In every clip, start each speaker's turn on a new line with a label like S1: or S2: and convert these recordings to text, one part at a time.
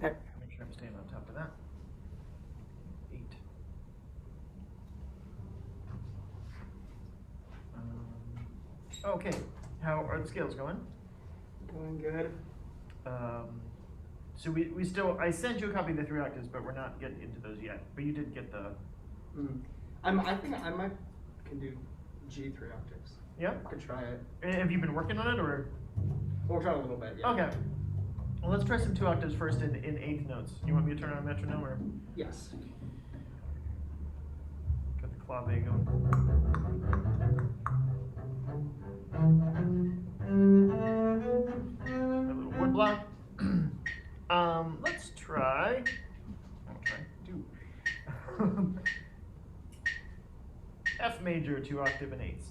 S1: Okay.
S2: Make sure I'm staying on top of that. 8. Okay, how are the scales going?
S1: Going good.
S2: So we still, I sent you a copy of the 3 octaves, but we're not getting into those yet. But you did get the.
S1: I think I might can do G 3 octaves.
S2: Yeah.
S1: I could try it.
S2: Have you been working on it, or?
S1: We'll try a little bit. Yeah.
S2: Okay. Well, let's try some 2 octaves first in 8th notes. You want me to turn on a metronome, or?
S1: Yes.
S2: Got the clave going. A little wood block. Let's try. I'll try 2. F major, 2 octave, and 8ths.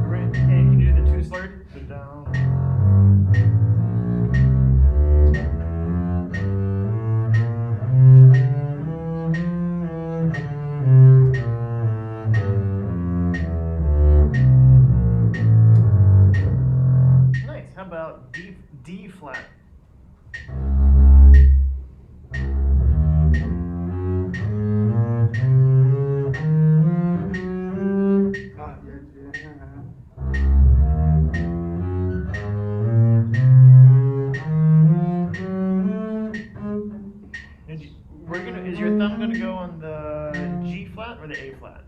S2: Right, can you do the 2 slurred? So down. Nice. How about D flat? Is your thumb going to go on the G flat or the A flat?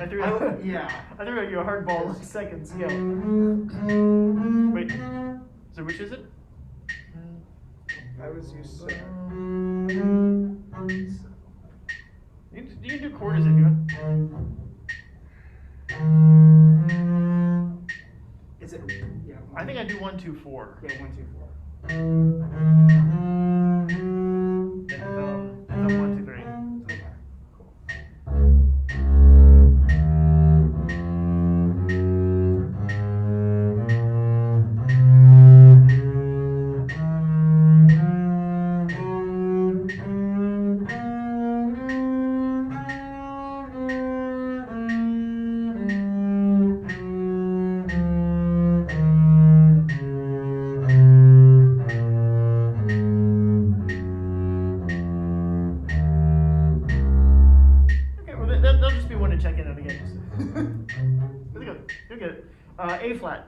S2: I threw you a hard ball in seconds. Yeah. Wait. So which is it?
S1: I was used to.
S2: You can do quarters if you want.
S1: Is it? Yeah.
S2: I think I do 1, 2, 4.
S1: Yeah, 1, 2, 4.
S2: Then thumb 1, 2, 3.
S1: Okay. Cool. That'll just be one to check in on again. Really good. You'll get it. A flat.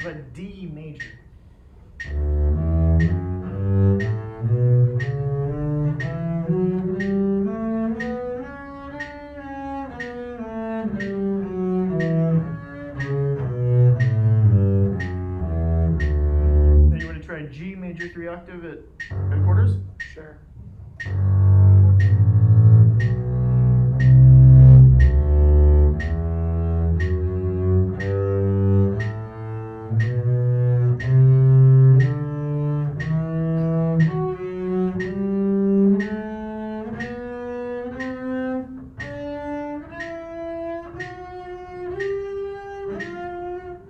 S1: How about D major? G major 3 octave at quarters? Sure.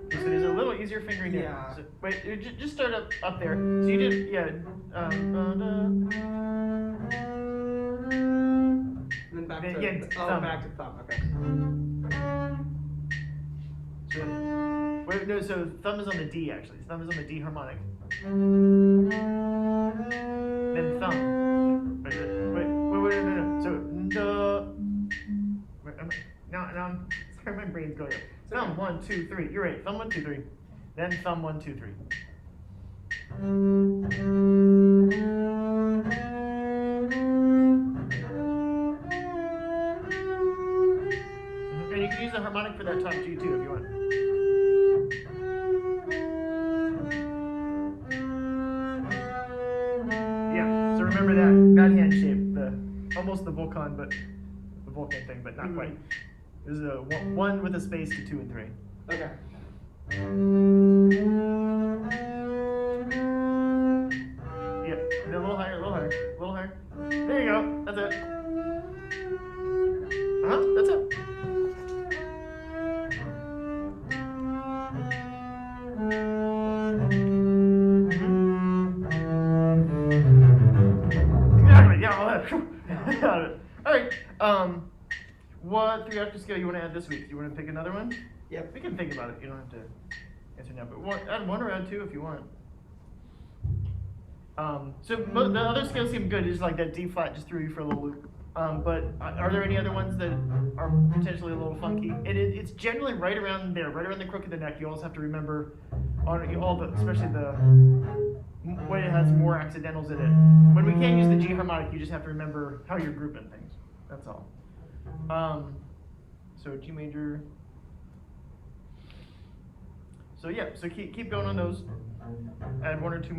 S2: So there's a little easier fingering here.
S1: Yeah.
S2: So, wait, just start up there. So you did, yeah.
S1: And then back to
S2: thumb.
S1: back to thumb. Okay.
S2: So, wait, no. So thumb is on the D actually. Thumb is on the D harmonic. Then thumb. Wait, no. So now I'm sorry, my brain's going. Thumb 1, 2, 3. You're right. Thumb 1, 2, 3. Then thumb 1, 2, 3. And you can use the harmonic for that top G too if you want. Yeah. So remember that hand shape, almost the Vulcan, but the Vulcan thing, but not quite. This is a 1 with a space to 2 and 3.
S1: Okay.
S2: Yeah, a little higher, a little higher, a little higher. There you go. That's it. Got it. All right. What 3-octave scale you want to add this week? Do you want to pick another one?
S1: Yep.
S2: We can think about it. You don't have to answer now, but add one or add two if you want. The other scales seem good. It's like that D flat just threw you for a little loop. But are there any other ones that are potentially a little funky? It's generally right around there, right around the crook of the neck. You also have to remember especially when it has more accidentals in it. When we can't use the G harmonic, you just have to remember how you're grouping things. That's all. So G major. So yeah, so keep going on those. Add one or two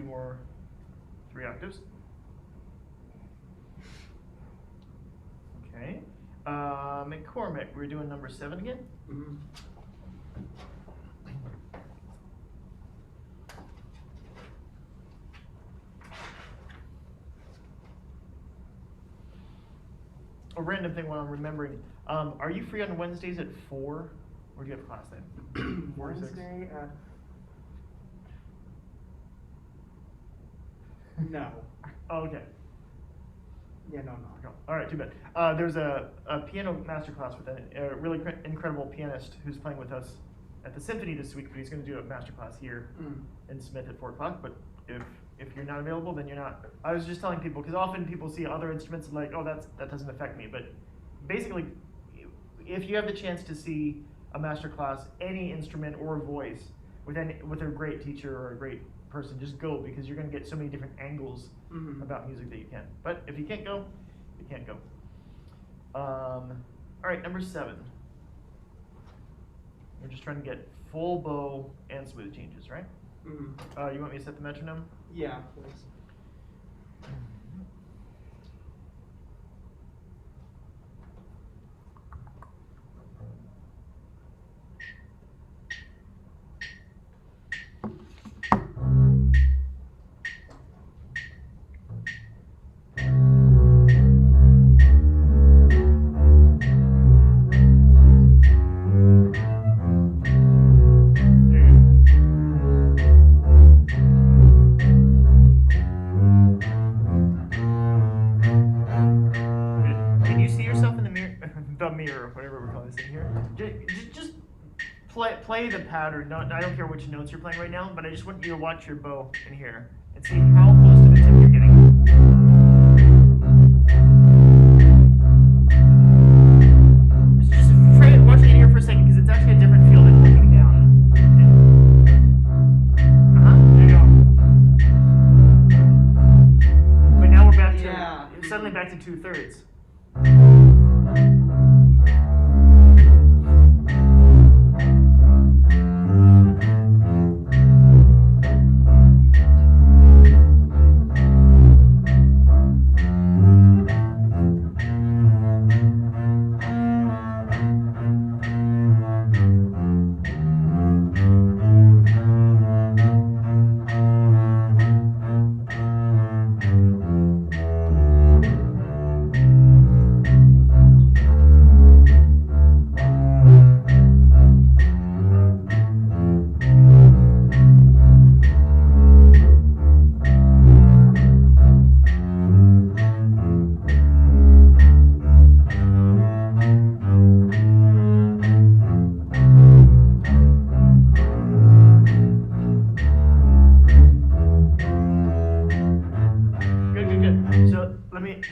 S2: more 3 octaves. Okay. McCormick, we're doing number 7 again?
S1: Mm-hmm.
S2: A random thing while I'm remembering. Are you free on Wednesdays at 4? Or do you have class then? 4 or 6?
S1: Wednesday at... No.
S2: Oh, okay.
S1: Yeah, no.
S2: All right, too bad. There's a piano masterclass with a really incredible pianist who's playing with us at the symphony this week, but he's going to do a masterclass here in Smith at 4 o'clock. But if you're not available, then you're not. I was just telling people, because often people see other instruments and like, oh, that doesn't affect me. But basically, if you have the chance to see a masterclass, any instrument or voice with a great teacher or a great person, just go, because you're going to get so many different angles about music that you can. But if you can't go, you can't go. All right, number 7. We're just trying to get full bow and smooth changes, right? You want me to set the metronome?
S1: Yeah, please.
S2: Play the pattern. I don't care which notes you're playing right now, but I just want you to watch your bow in here and see how close to the tip you're getting. Just try it, watch it in here for a second, because it's actually a different feel than looking down. There you go. But now we're back to suddenly back to 2/3.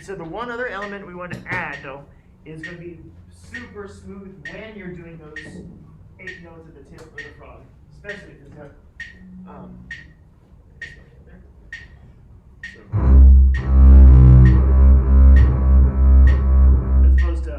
S2: So the one other element we want to add, though, is going to be super smooth when you're doing those 8 notes at the tip of the frog, especially if it's got as opposed to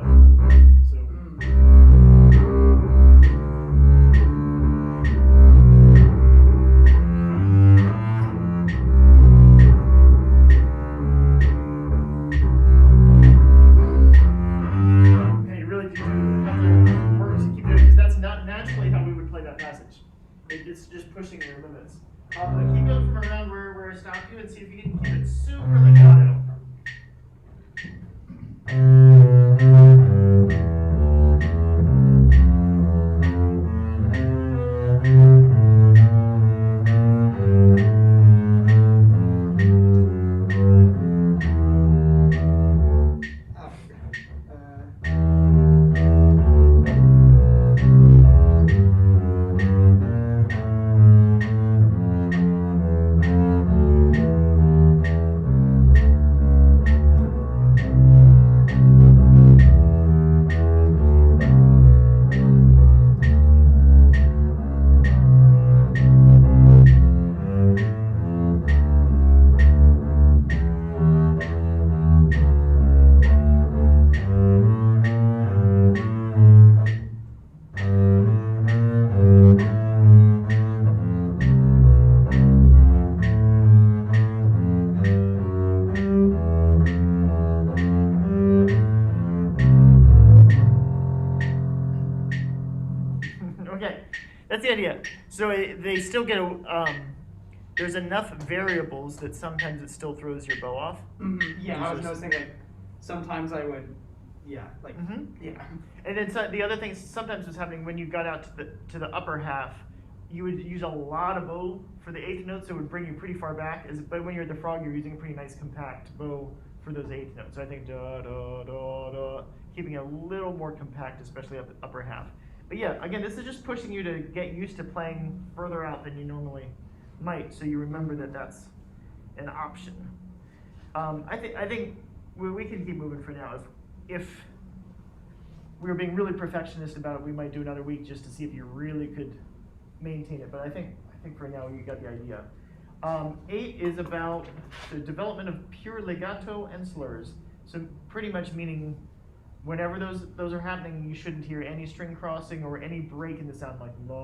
S2: it's just pushing your limits. Keep going from around where I stopped you and see if you can keep it super legato. That's the idea. So they still get there's enough variables that sometimes it still throws your bow off.
S3: Mm-hmm. Yeah, I was noticing like sometimes I would, yeah, like yeah.
S2: And then the other thing sometimes was happening when you got out to the upper half, you would use a lot of bow for the eighth notes, so it would bring you pretty far back. But when you're at the frog, you're using a pretty nice compact bow for those eighth notes. So I think da da da da, keeping it a little more compact, especially up the upper half. But yeah, again, this is just pushing you to get used to playing further out than you normally might, so you remember that that's an option. I think we can keep moving for now. If we were being really perfectionist about it, we might do another week just to see if you really could maintain it. But I think for now you got the idea. 8 is about the development of pure legato and slurs. So pretty much meaning whenever those are happening, you shouldn't hear any string crossing or any break in the sound, like la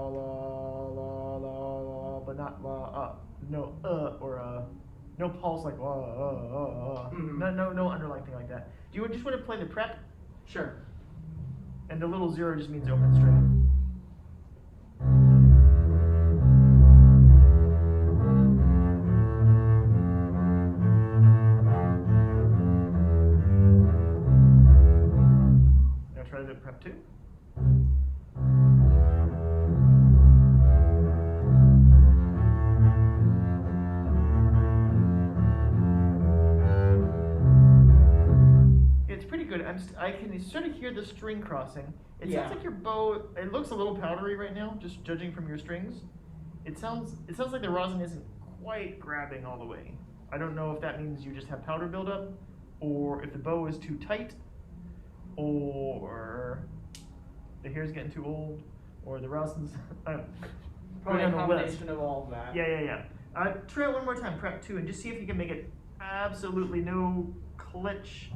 S2: la la la la, but not la no or no pulse like no underlying thing like that. Do you just want to play the prep?
S3: Sure.
S2: And the little 0 just means open string. Try the prep 2. It's pretty good. I can sort of hear the string crossing. It sounds like your bow. It looks a little powdery right now, just judging from your strings. It sounds like the rosin isn't quite grabbing all the way. I don't know if that means you just have powder buildup, or if the bow is too tight, or the hair's getting too old, or the rosin's
S3: probably a combination of all of that.
S2: Yeah. Try it one more time, prep 2, and just see if you can make it absolutely no glitch,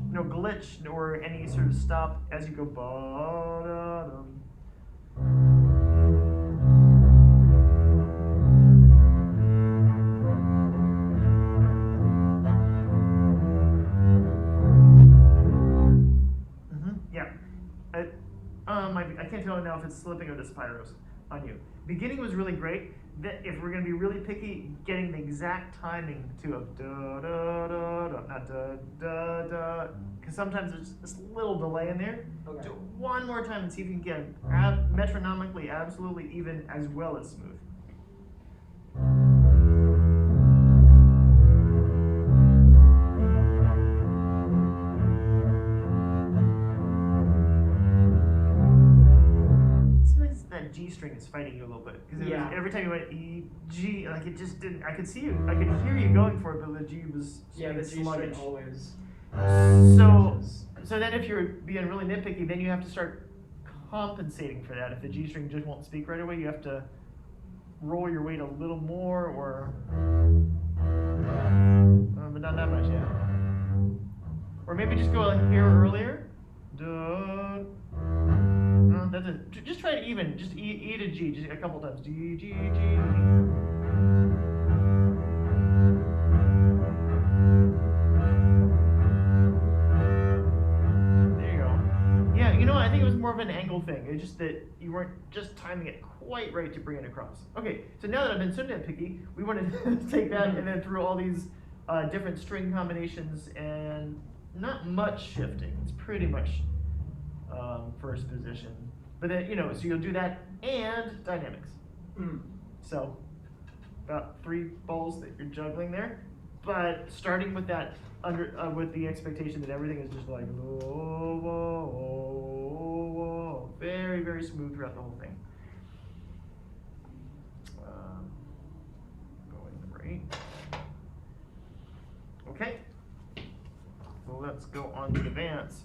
S2: or any sort of stop as you go ba-da-dum. I can't tell now if it's slipping or the spiros on you. Beginning was really great. If we're going to be really picky, getting the exact timing to a da da da da, not da da da, because sometimes there's this little delay in there.
S3: Okay.
S2: Do it one more time and see if you can get it metronomically absolutely even as well as smooth. G string is fighting you a little bit because every time you went E G, like it just didn't. I could hear you going for it, but the G was
S3: the G
S2: sluggish.
S3: string always.
S2: So then if you're being really nitpicky, then you have to start compensating for that. If the G string just won't speak right away, you have to roll your weight a little more, or but not that much, yeah. Or maybe just go a hair earlier. Duh. That's it. Just try it even. Just E to G, just a couple times. G, G, G. There you go. Yeah, you know what? I think it was more of an angle thing. It's just that you weren't just timing it quite right to bring it across. Okay, so now that I've been so nitpicky, we want to take that and then through all these different string combinations and not much shifting. It's pretty much first position. But then, so you'll do that and dynamics. So, about 3 balls that you're juggling there, but starting with that with the expectation that everything is just like very, very smooth throughout the whole thing. Going number 8. Okay. So let's go on to advance.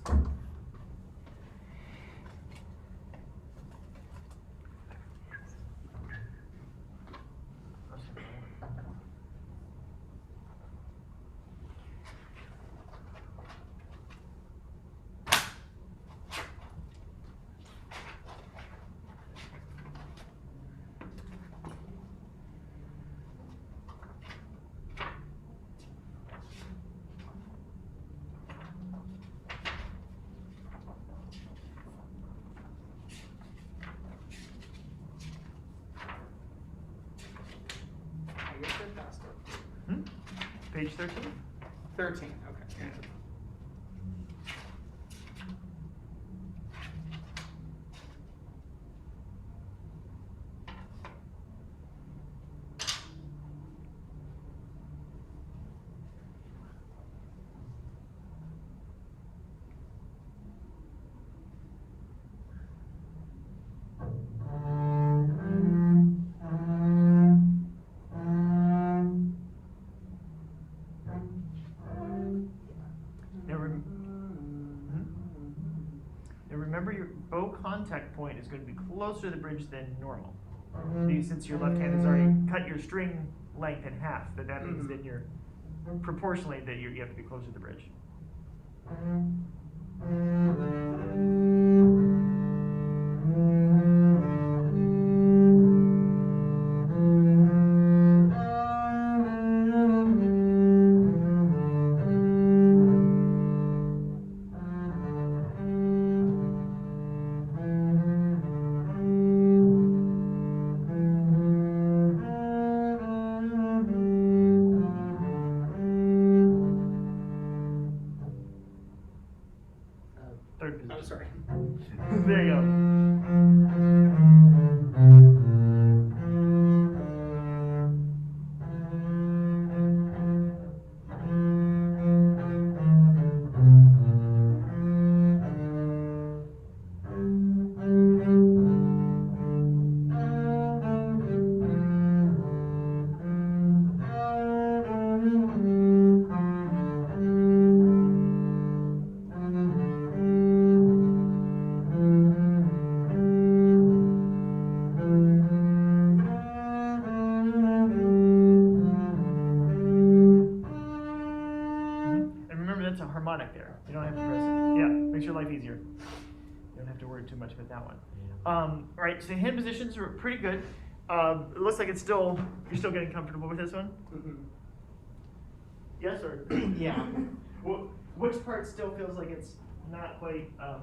S2: page 13.
S3: 13. Okay.
S2: Now remember, your bow contact point is going to be closer to the bridge than normal. Since your left hand has already cut your string length in half, that means that you're proportionally that you have to be closer to the bridge. Third position.
S3: Oh, sorry.
S2: There you go. And remember, that's a harmonic there. You don't have to press it. Yeah, makes your life easier. You don't have to worry too much about that one. All right, so hand positions are pretty good. It looks like you're still getting comfortable with this one. Yes, or
S3: Yeah.
S2: well, which part still feels like it's not quite I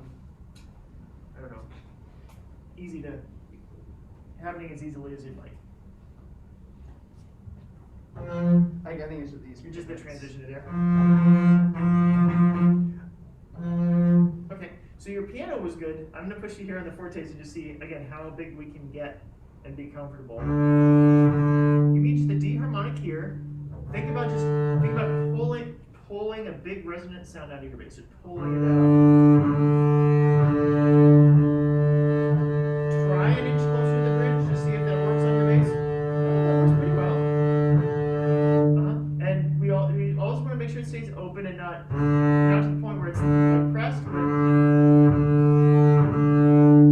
S2: don't know, easy to happening as easily as you'd like.
S3: I think it's just these.
S2: You're just the transition to there. Okay, so your piano was good. I'm gonna push you here on the fortes and just see again how big we can get and be comfortable. You reach the D harmonic here. Think about pulling a big resonant sound out of your bass. Just pulling it out. Try an inch closer to the bridge to see if that works on your bass. That works pretty well. And we always want to make sure it stays open and not to the point where it's like pressed. But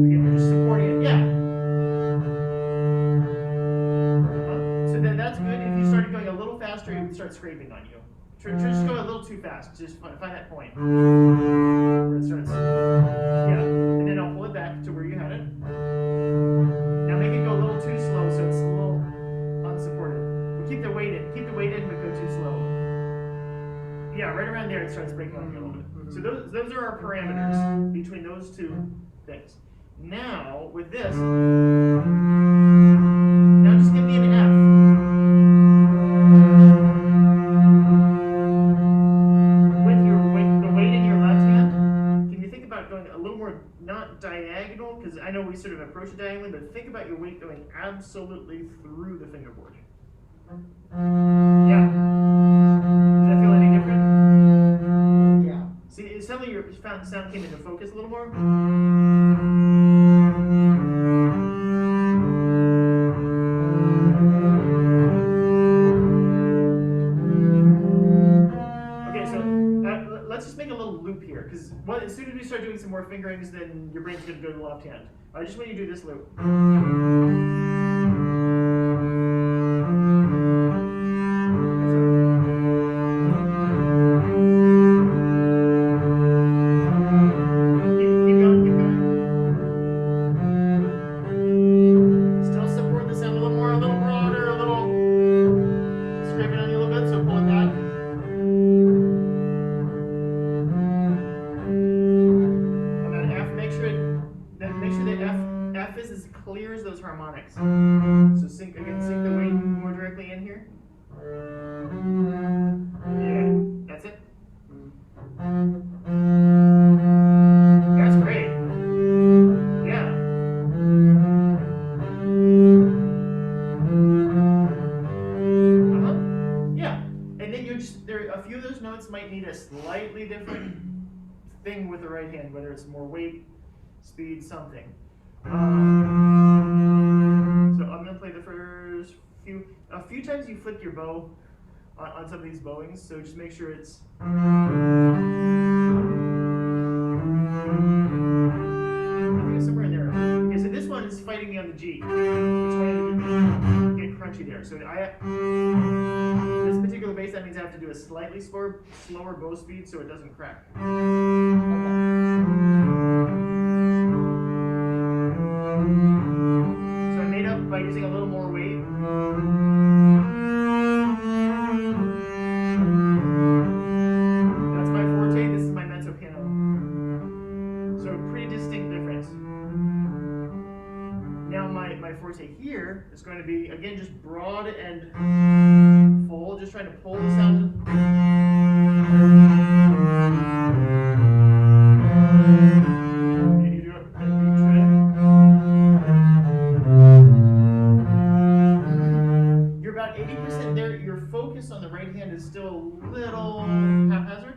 S2: again, we're just supporting it. Yeah. So then that's good. If you started going a little faster, it would start scraping on you. Just go a little too fast. Just find that point where it starts. Yeah. And then I'll pull it back to where you had it. Now make it go a little too slow so it's a little unsupported. We'll keep the weight in, but go too slow. Yeah, right around there it starts breaking on you a little bit. So those are our parameters between those two things. Now with this, now just give me an F. With the weight in your left hand, can you think about going a little more, not diagonal, because I know we sort of approach it diagonally, but think about your weight going absolutely through the fingerboard. Yeah. Does that feel any different?
S3: Yeah.
S2: See, suddenly your sound came into focus a little more. Okay, so let's just make a little loop here, because as soon as we start doing some more fingerings, then your brain's going to go to the left hand. I just want you to do this loop. Keep going. Still support the sound a little more, a little broader, a little scraping on you a little bit, so pull it back. And then F, make sure that F is as clear as those harmonics. those notes might need a slightly different thing with the right hand, whether it's more weight, speed, something. So I'm gonna play the first few. A few times you flip your bow on some of these bowings, so just make sure it's. Somewhere in there. Okay, so this one is fighting me on the G. It's trying to get crunchy there. So this particular bass, that means I have to do a slightly slower bow speed so it doesn't crack. So I made up by using a little more weight. That's my forte, this is my mezzo piano. So pretty distinct difference. Now my forte here is going to be, again, just broad and full, just trying to pull the sound. You do it. You're about 80% there. Your focus on the right hand is still a little haphazard.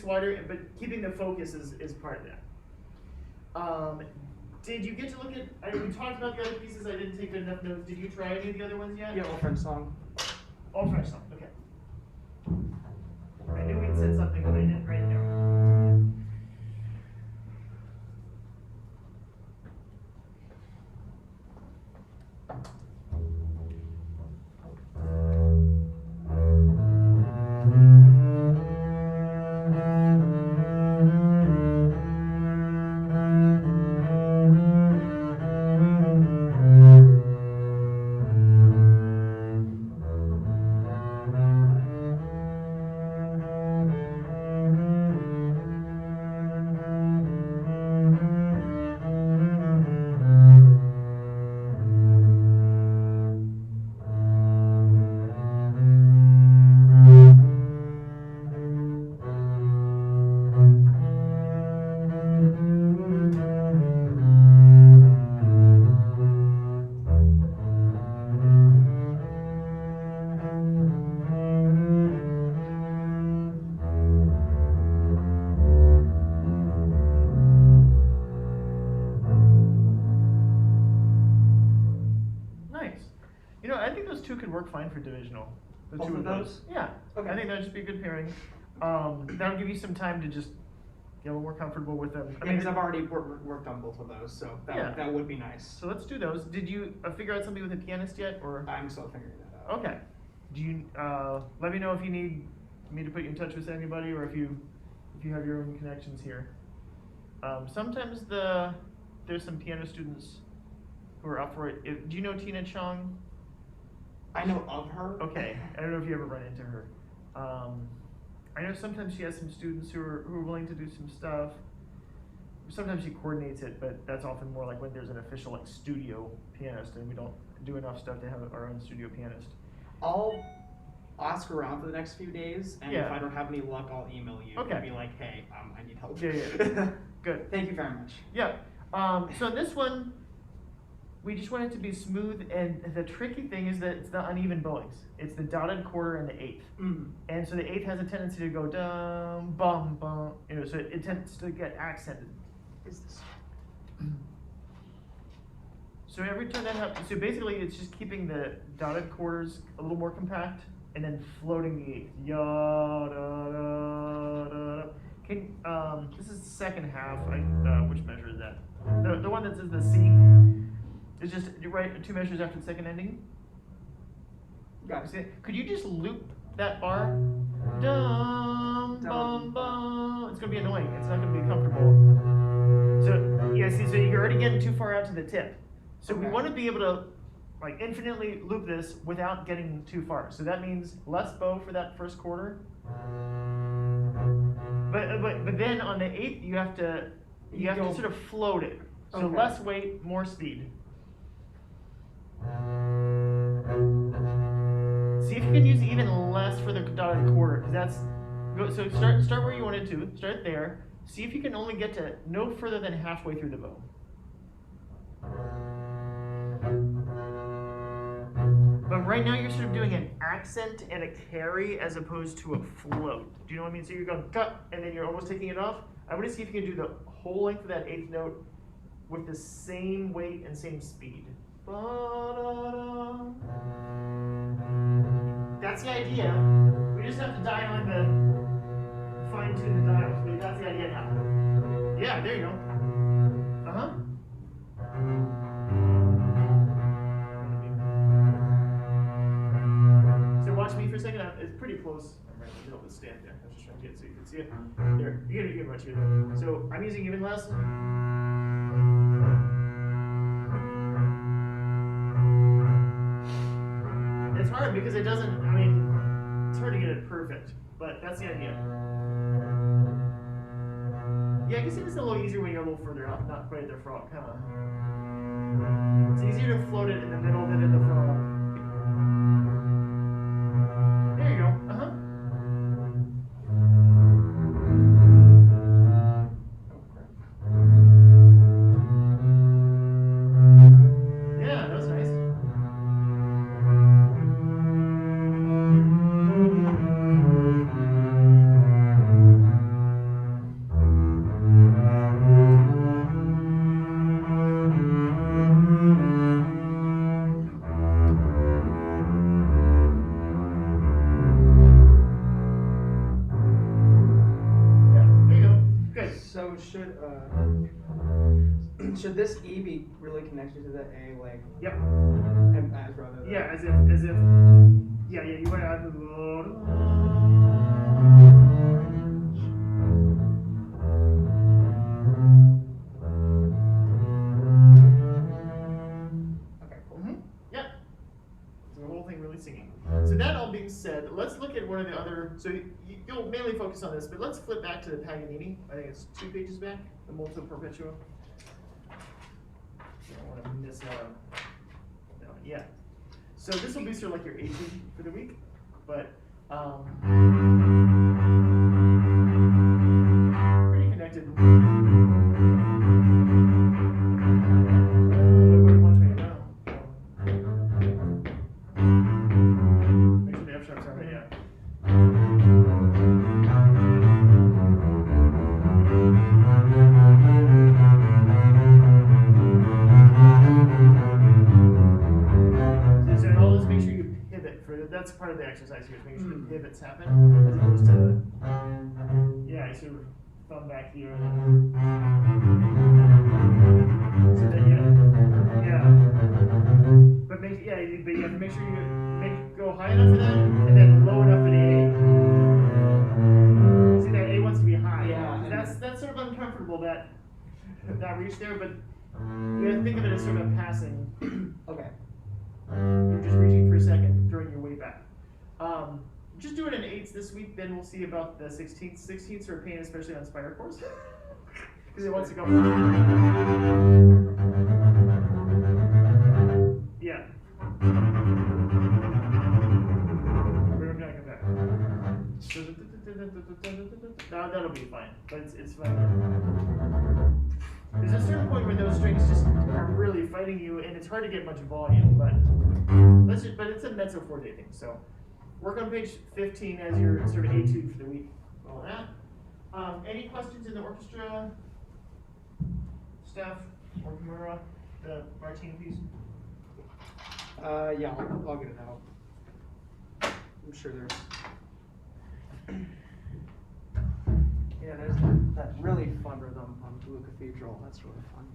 S2: Wider, but keeping the focus is part of that. Did you get to look at, we talked about the other pieces, I didn't take good enough notes. Did you try any of the other ones yet?
S3: Yeah, Old French Song.
S2: Old French Song, okay. I knew we'd said something, but I didn't write it down. Could work fine for divisional. The
S3: Both
S2: two
S3: of those?
S2: Yeah.
S3: Okay.
S2: I think that would just be a good pairing. That'll give you some time to just get a little more comfortable with them.
S3: I mean, because I've already worked on both of those, so that would be nice.
S2: So let's do those. Did you figure out something with a pianist yet, or?
S3: I'm still figuring that out.
S2: Okay. Do you let me know if you need me to put you in touch with anybody, or if you have your own connections here. Sometimes there's some piano students who are up for it. Do you know Tina Chong?
S3: I know of her.
S2: Okay, I don't know if you ever run into her. I know sometimes she has some students who are willing to do some stuff. Sometimes she coordinates it, but that's often more like when there's an official like studio pianist, and we don't do enough stuff to have our own studio pianist.
S3: I'll ask around for the next few days, and
S2: Yeah.
S3: if I don't have any luck, I'll email you
S2: Okay.
S3: and be like, hey, I need help.
S2: Yeah. Good.
S3: Thank you very much.
S2: Yeah. So this one, we just want it to be smooth, and the tricky thing is that it's the uneven bowings. It's the dotted quarter and the eighth.
S3: Mm.
S2: And so the eighth has a tendency to go dum, bum, bum, so it tends to get accented.
S3: Is this?
S2: So every time that happens, so basically it's just keeping the dotted quarters a little more compact, and then floating the eighth. Ya, da, da, da, da. This is the second half. Which measure is that? The one that says the C. It's just right 2 measures after the second ending.
S3: Got it.
S2: Could you just loop that bar? Dum bum bum. It's gonna be annoying. It's not gonna be comfortable. So yeah, see, so you're already getting too far out to the tip. So we want to be able to like infinitely loop this without getting too far. So that means less bow for that first quarter. But then on the 8th you have to sort of float it. So less weight, more speed. See if you can use even less for the dotted quarter, because so start where you wanted to. Start there. See if you can only get to no further than halfway through the bow. But right now you're sort of doing an accent and a carry as opposed to a float. Do you know what I mean? So you're going cut and then you're almost taking it off. I want to see if you can do the whole length of that 8th note with the same weight and same speed. That's the idea. We just have to dial in the fine-tune the dials, but that's the idea now. Yeah, there you go. So watch me for a second. It's pretty close. I'm right in the middle of the stand there. I was just trying to get it so you can see it. There, you get much here though. So I'm using even less. It's hard because it doesn't, it's hard to get it perfect, but that's the idea. Yeah, I guess it is a little easier when you're a little further out, not quite at the frog, huh? It's easier to float it in the middle than in the frog. There you go, Yeah, that was nice.
S3: Should this E be really connected to the A, like?
S2: Yep.
S3: As rather than?
S2: Yeah, as if. Yeah, you want to add the.
S3: Okay, cool.
S2: Yep. So the whole thing really singing. So that all being said, let's look at one of the other. So you'll mainly focus on this, but let's flip back to the Paganini. I think it's 2 pages back, the Molto Perpetuo. I don't want to miss out on that one. Yeah. So this will be sort of like your etude for the week, but pretty connected. Make sure the F sharps are right, yeah. That's part of the exercise here, is making sure the pivots happen, as opposed to, yeah, I sort of thumb back here. So then, yeah. But you have to make sure you go high enough for that, and then low enough for the A. See, that A wants to be high.
S3: Yeah.
S2: That's sort of uncomfortable, that reach there, but you have to think of it as sort of passing.
S3: Okay.
S2: You're just reaching for a second, throwing your weight back. Just do it in 8ths this week, then we'll see about the 16ths. 16ths are a pain, especially on Spire chords, because it wants to go. Yeah. We're gonna come back. That'll be fine, but it's fine. There's a certain point where those strings just are really fighting you, and it's hard to get much volume, but it's a mezzo forte thing. So work on page 15 as your sort of etude for the week. All that. Any questions in the orchestra? Staff or Mura, the Martine piece?
S3: Yeah, I'll get it out. I'm sure there's. Yeah, there's that really fun rhythm on Blue Cathedral. That's really fun.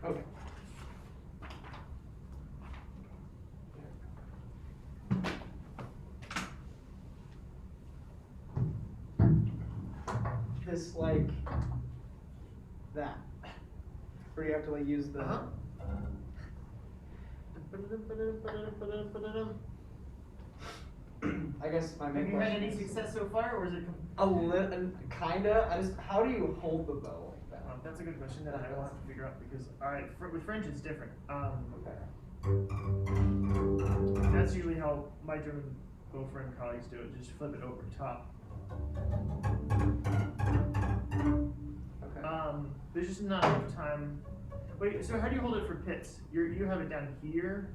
S3: Okay. This like that. Or you have to like use the I guess my main
S2: Have you had
S3: question
S2: any
S3: is
S2: success so far, or is it?
S3: a little kinda. I just how do you hold the bow like that?
S2: That's a good question that I will have to figure out because with French it's different.
S3: Okay.
S2: That's usually how my German bow friend colleagues do it. Just flip it over top.
S3: Okay.
S2: There's just not enough time. Wait, so how do you hold it for pits? You have it down here.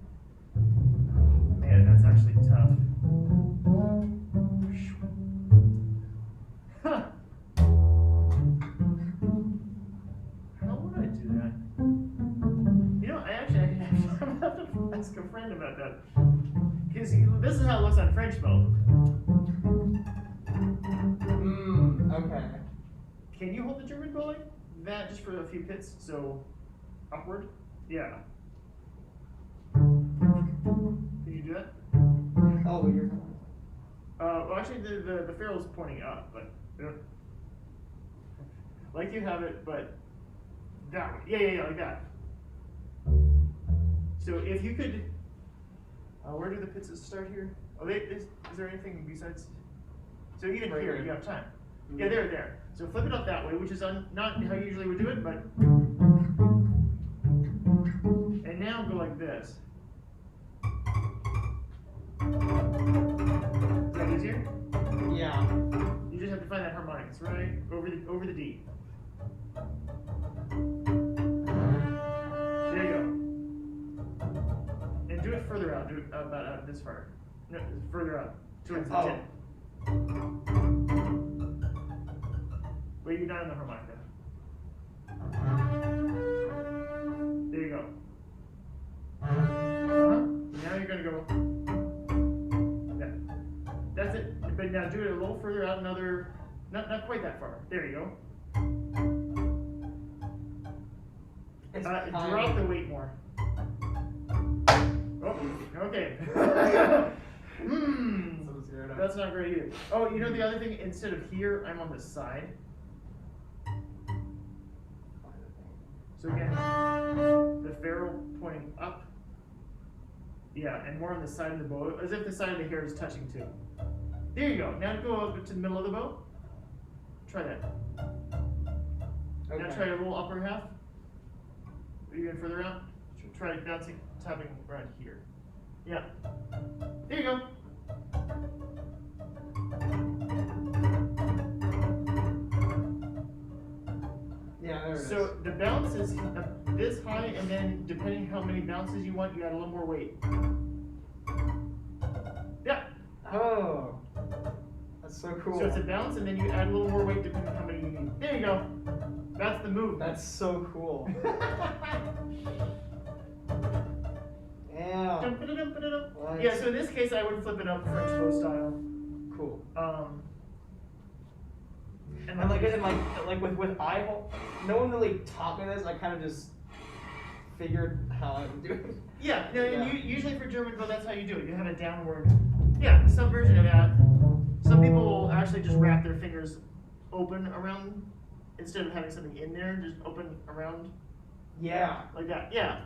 S2: Man, that's actually tough. Huh. How would I do that? You know, I actually I'm gonna have to ask a friend about that. Because this is how it looks on French bow.
S3: Okay.
S2: Can you hold the German bow like that just for a few pits? So upward? Yeah. Can you do that?
S3: Oh, you're.
S2: Well, actually, the ferrule's pointing up, but like you have it, but that way. Yeah, like that. So if you could, where do the pits start here? Oh, is there anything besides? So even
S3: Right
S2: here,
S3: here.
S2: you have time. Yeah, there. So flip it up that way, which is not how you usually would do it, but. And now go like this. Is that easier?
S3: Yeah.
S2: You just have to find that harmonics, right? Over the D. There you go. And do it further out. Do it about out this far. No, further out towards the tip. Wait, you're not in the harmonica. There you go. Now you're gonna go. Yeah. That's it. But now do it a little further out. Another. Not quite that far. There you go. Drop the weight more. Oh, okay. That's not great either. Oh, you know the other thing? Instead of here, I'm on the side. So again, the ferrule pointing up. Yeah, and more on the side of the bow, as if the side of the hair is touching too. There you go. Now go up to the middle of the bow. Try that.
S3: Okay.
S2: Now try a little upper half. Even further out. Try bouncing, tapping right here. Yeah. There you go.
S3: Yeah, there it is.
S2: So the bounce is this high, and then depending how many bounces you want, you add a little more weight. Yeah.
S3: Oh, that's so cool.
S2: So it's a bounce, and then you add a little more weight depending on how many you need. There you go. That's the move.
S3: That's so cool. Yeah.
S2: Nice. Yeah. So in this case, I would flip it up French bow style.
S3: Cool.
S2: And
S3: like with eye hole, no one really taught me this. I kind of just figured how I would do it.
S2: Yeah. No, and usually for German bow, that's how you do it. You have a downward. Yeah. Some version of that. Some people will actually just wrap their fingers open around instead of having something in there. Just open around.
S3: Yeah.
S2: Like that. Yeah.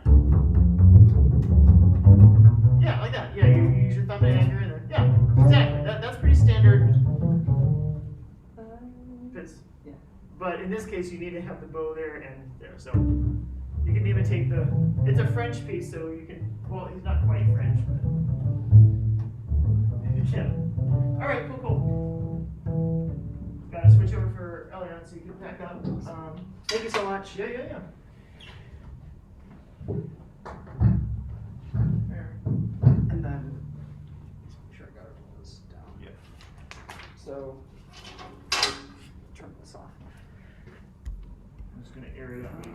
S2: Yeah, like that. Yeah, you use your thumb and anchor in there. Yeah, exactly. That's pretty standard.
S1: But in this case, you need to have the bow there and there. So you can even take the, it's a French piece, so you can, well, he's not quite French, but yeah. All right, cool. Gotta switch over for Elion so you can pack up.
S3: Thank you so much.
S1: Yeah. There.
S3: And then, just make sure I got this down.
S1: Yeah.
S3: So, turn this off.
S1: I'm just gonna air it out.